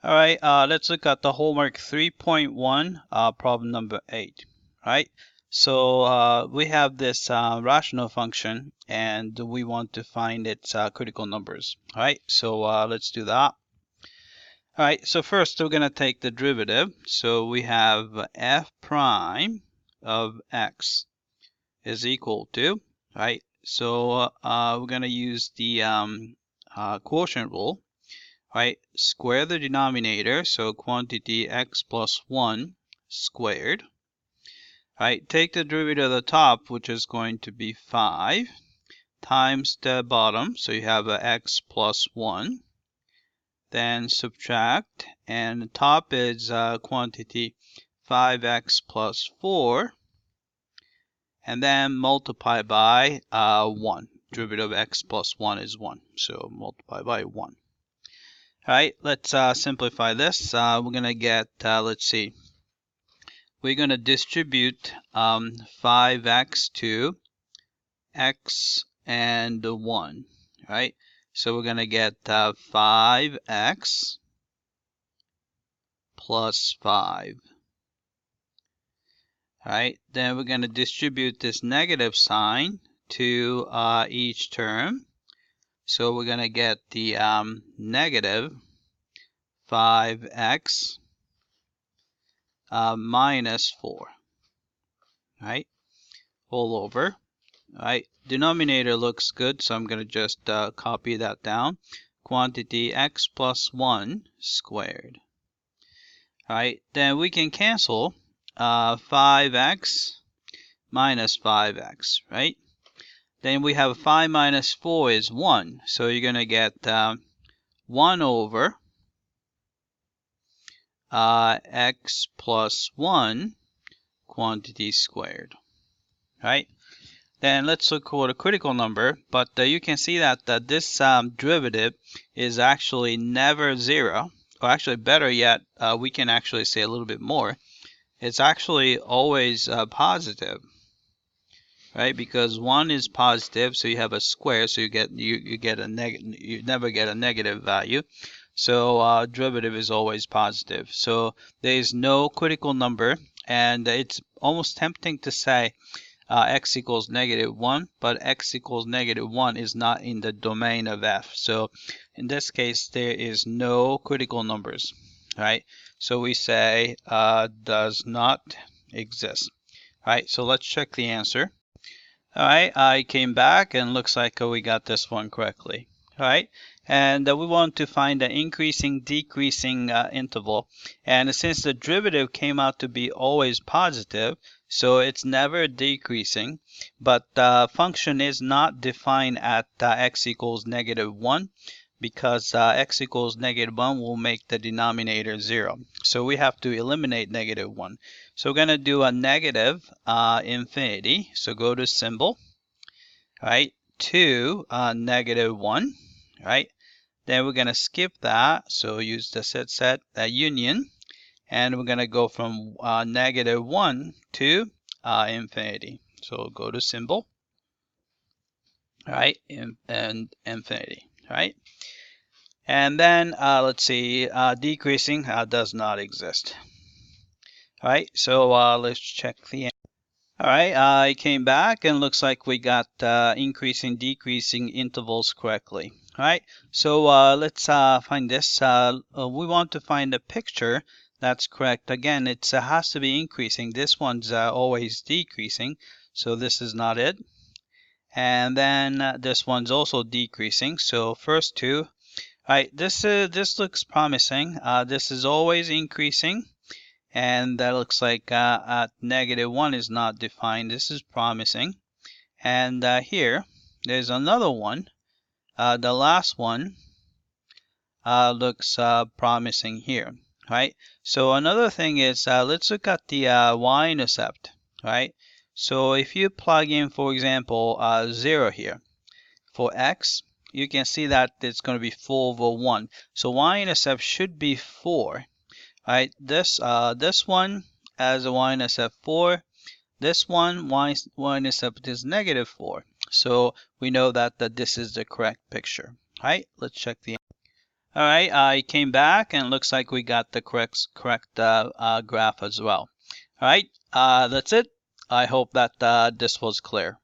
All right, let's look at the homework 3.1, problem number 8. Right, so we have this rational function, and we want to find its critical numbers. All right, so let's do that. All right, so first we're going to take the derivative. So we have f prime of x is equal to, right? So we're going to use the quotient rule. Right, square the denominator, so quantity x plus 1 squared. Right, take the derivative of the top, which is going to be 5, times the bottom, so you have a x plus 1. Then subtract, and the top is quantity 5x plus 4. And then multiply by 1. Derivative of x plus 1 is 1, so multiply by 1. Alright, let's simplify this. We're going to get, let's see, we're going to distribute 5x to x and 1, right? So we're going to get 5x plus 5. Alright, then we're going to distribute this negative sign to each term. So we're going to get the negative 5x minus 4, right? All over, right? Denominator looks good, so I'm going to just copy that down. Quantity x plus 1 squared. Right? Then we can cancel 5x minus 5x, right? Then we have 5 minus 4 is 1, so you're going to get 1 over x plus 1 quantity squared, right? Then let's look for the critical number, but you can see that this derivative is actually never 0, or actually better yet, we can actually say a little bit more. It's actually always positive. Right, because 1 is positive, so you have a square, so you get a negative. You never get a negative value, so derivative is always positive. So there is no critical number, and it's almost tempting to say x equals -1, but x equals -1 is not in the domain of f. So in this case, there is no critical numbers. Right, so we say does not exist. Right, so let's check the answer. Alright, I came back and looks like we got this one correctly. Alright, and we want to find the increasing, decreasing interval. And since the derivative came out to be always positive, so it's never decreasing, but the function is not defined at x equals -1, because x equals -1 will make the denominator 0. So we have to eliminate -1. So we're going to do a negative infinity. So go to symbol, right, to -1, right? Then we're going to skip that. So use the set union. And we're going to go from -1 to infinity. So go to symbol, right, and infinity, right? And then let's see, decreasing does not exist. All right, so let's check the answer. All right, I came back and looks like we got increasing, decreasing intervals correctly. All right, so let's find this. We want to find a picture that's correct. Again, it has to be increasing. This one's always decreasing, so this is not it. And then this one's also decreasing. So first two. All right, this looks promising. This is always increasing. And that looks like at -1 is not defined. This is promising. And here, there's another one. The last one looks promising here, right? So another thing is, let's look at the y-intercept, right? So if you plug in, for example, 0 here for x, you can see that it's going to be 4 over 1. So y-intercept should be 4. Right, this one has a y-intercept 4. This one y-intercept is -4. So we know that this is the correct picture. Right, let's check the. All right, I came back and it looks like we got the correct graph as well. All right, that's it. I hope that this was clear.